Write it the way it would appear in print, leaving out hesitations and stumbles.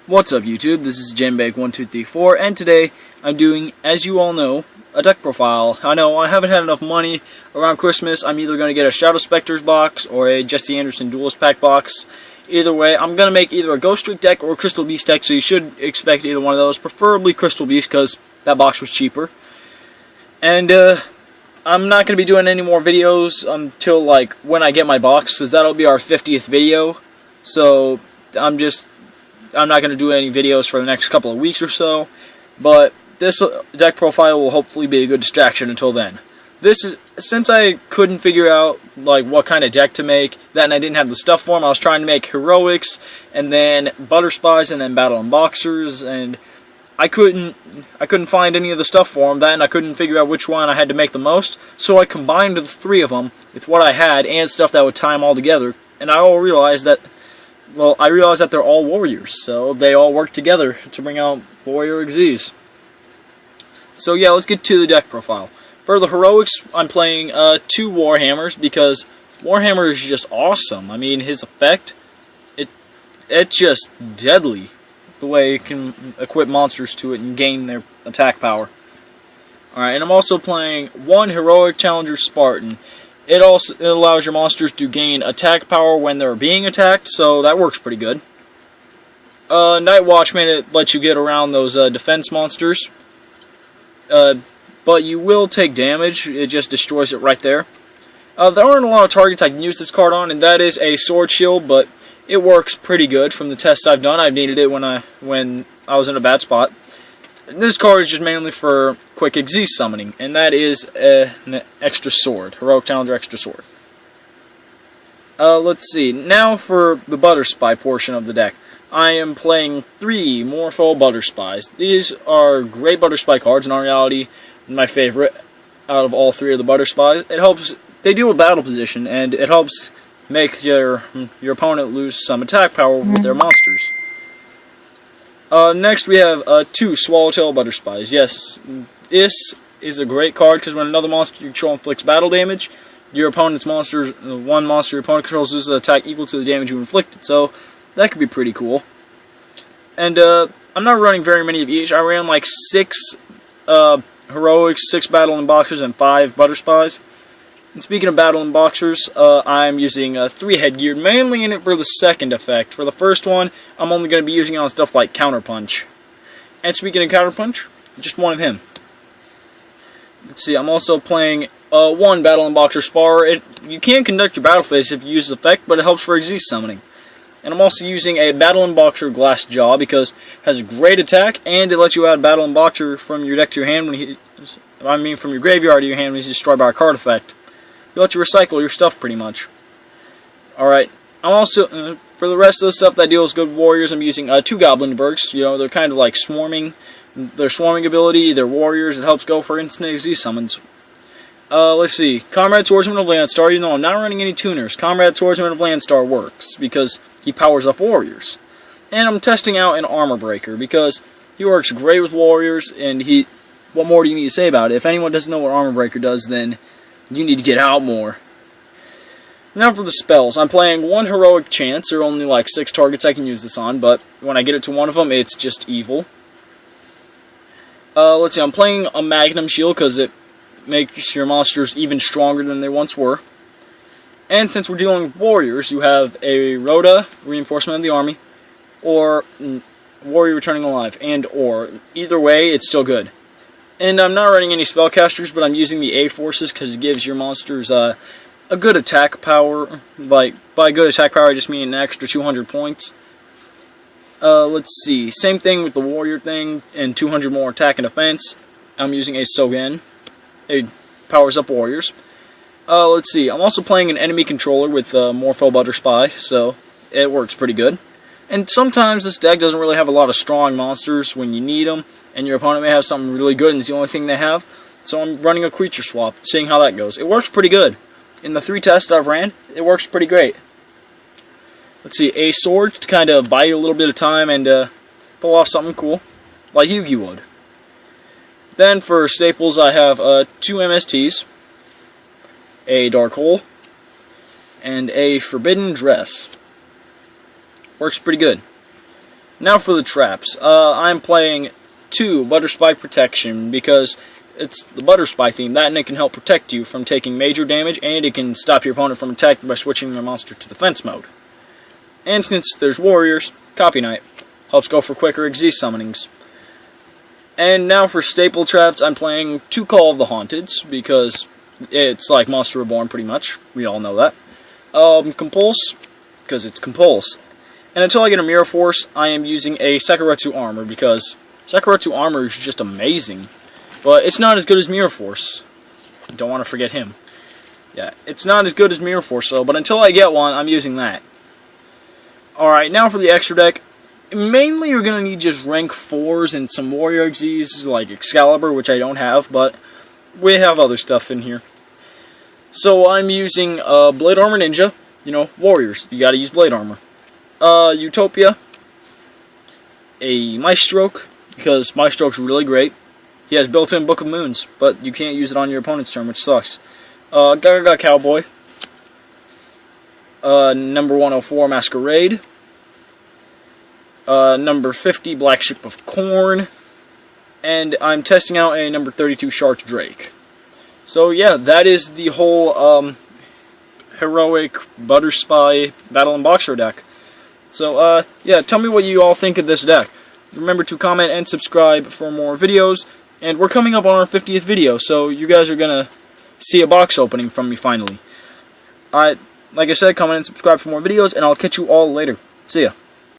What's up YouTube, this is Genbake1234 and today I'm doing, as you all know, a deck profile. I know I haven't had enough money around Christmas. I'm either going to get a Shadow Spectres box or a Jesse Anderson Duelist Pack box. Either way, I'm going to make either a Ghost Trick deck or a Crystal Beast deck, so you should expect either one of those, preferably Crystal Beast because that box was cheaper. And I'm not going to be doing any more videos until like when I get my box, because that'll be our 50th video. So I'm not going to do any videos for the next couple of weeks or so, but this deck profile will hopefully be a good distraction until then. Since I couldn't figure out like what kind of deck to make, and I didn't have the stuff for them, I was trying to make Heroics, and then Butter Spies, and then Battle and Boxers, and I couldn't find any of the stuff for them. Then I couldn't figure out which one I had to make the most, so I combined the three of them with what I had and stuff that would tie them all together, and I realized that they're all warriors, so they all work together to bring out Warrior Xyz. So yeah, let's get to the deck profile. For the Heroics, I'm playing 2 Warhammers, because Warhammer is just awesome. I mean, his effect, it's just deadly, the way you can equip monsters to it and gain their attack power. Alright, and I'm also playing 1 Heroic Challenger Spartan. It allows your monsters to gain attack power when they're being attacked, so that works pretty good. Night Watchman, it lets you get around those defense monsters. But you will take damage, it just destroys it right there. There aren't a lot of targets I can use this card on, and that is a Sword Shield, but it works pretty good from the tests I've done. I've needed it when I was in a bad spot. This card is just mainly for quick Xyz summoning, and that is an extra sword, Heroic Challenger extra sword. Let's see, now for the Butter Spy portion of the deck. I am playing 3 Morpho Butter Spies. These are great Butter Spy cards, in reality, my favorite out of all 3 of the Butter Spies. They deal with battle position, and it helps make your opponent lose some attack power with their monsters. Next we have 2 Swallowtail Butter Spies. Yes, this is a great card because when another monster you control inflicts battle damage, your opponent's monsters, one monster your opponent controls loses an attack equal to the damage you inflicted. So that could be pretty cool. And I'm not running very many of each. I ran like 6 Heroics, 6 Battle and Boxers, and 5 Butter Spies. And speaking of Battle and Boxers, I'm using 3 Headgear, mainly in it for the second effect. For the first one, I'm only going to be using it on stuff like Counterpunch. And speaking of Counterpunch, just one of him. Let's see, I'm also playing 1 Battle and Boxer Spar. You can conduct your battle phase if you use the effect, but it helps for Xyz summoning. And I'm also using a Battle and Boxer Glass Jaw because it has a great attack, and it lets you add Battle and Boxer from your deck to your hand from your graveyard to your hand when he's destroyed by a card effect. It lets you recycle your stuff pretty much. Alright, I'm also, for the rest of the stuff that deals good with warriors, I'm using 2 Goblinbergs. You know, they're kind of like swarming. Their swarming ability, they're warriors, it helps go for instant Xyz summons. Let's see, Comrade Swordsman of Landstar. You know, I'm not running any tuners. Comrade Swordsman of Landstar works because he powers up warriors. And I'm testing out an Armor Breaker because he works great with warriors, and what more do you need to say about it? If anyone doesn't know what Armor Breaker does, then you need to get out more. Now for the spells. I'm playing 1 Heroic Chance. There are only like 6 targets I can use this on, but when I get it to one of them, it's just evil. Let's see, I'm playing a Magnum Shield because it makes your monsters even stronger than they once were. And since we're dealing with warriors, you have a Rhoda, Reinforcement of the Army, or Warrior Returning Alive, or either way, it's still good. And I'm not running any spellcasters, but I'm using the A-Forces because it gives your monsters a good attack power. Like, by good attack power, I just mean an extra 200 points. Let's see, same thing with the warrior thing, and 200 more attack and defense. I'm using a Sogen. It powers up warriors. Let's see, I'm also playing an enemy controller with Morpho Butter Spy, so it works pretty good. And sometimes this deck doesn't really have a lot of strong monsters when you need them, and your opponent may have something really good and it's the only thing they have. So I'm running a creature swap, seeing how that goes. It works pretty good. In the 3 tests I've ran, it works pretty great. Let's see, a sword to kind of buy you a little bit of time and pull off something cool, like Yugi would. Then for staples, I have 2 MSTs, a Dark Hole, and a Forbidden Dress. Works pretty good. Now for the traps. I'm playing 2 Butter Spy Protection because it's the Butter Spy theme. That and it can help protect you from taking major damage, and it can stop your opponent from attacking by switching their monster to defense mode. And since there's warriors, Copy Knight helps go for quicker Xyz summonings. And now for staple traps, I'm playing 2 Call of the Haunteds because it's like Monster Reborn pretty much. We all know that. Compulse, because it's Compulse. And until I get a Mirror Force, I am using a Sakuretsu Armor because Sakuretsu Armor is just amazing. But it's not as good as Mirror Force. Don't want to forget him. Yeah, it's not as good as Mirror Force, though, but until I get one, I'm using that. Alright, now for the extra deck. Mainly you're going to need just rank 4s and some Warrior Xyz, like Excalibur, which I don't have, but we have other stuff in here. So I'm using Blade Armor Ninja, you know, Warriors, you gotta use Blade Armor. Utopia, a Maestroke, because Maestroke's really great. He has built-in Book of Moons, but you can't use it on your opponent's turn, which sucks. Gaga Cowboy, number 104 Masquerade, number 50 Black Ship of Corn, and I'm testing out a number 32 Shark Drake. So yeah, that is the whole heroic Butter Spy Battle and Boxer deck. So yeah, tell me what you all think of this deck. Remember to comment and subscribe for more videos, and we're coming up on our 50th video, so you guys are gonna see a box opening from me finally. Like I said, comment and subscribe for more videos, and I'll catch you all later. See ya.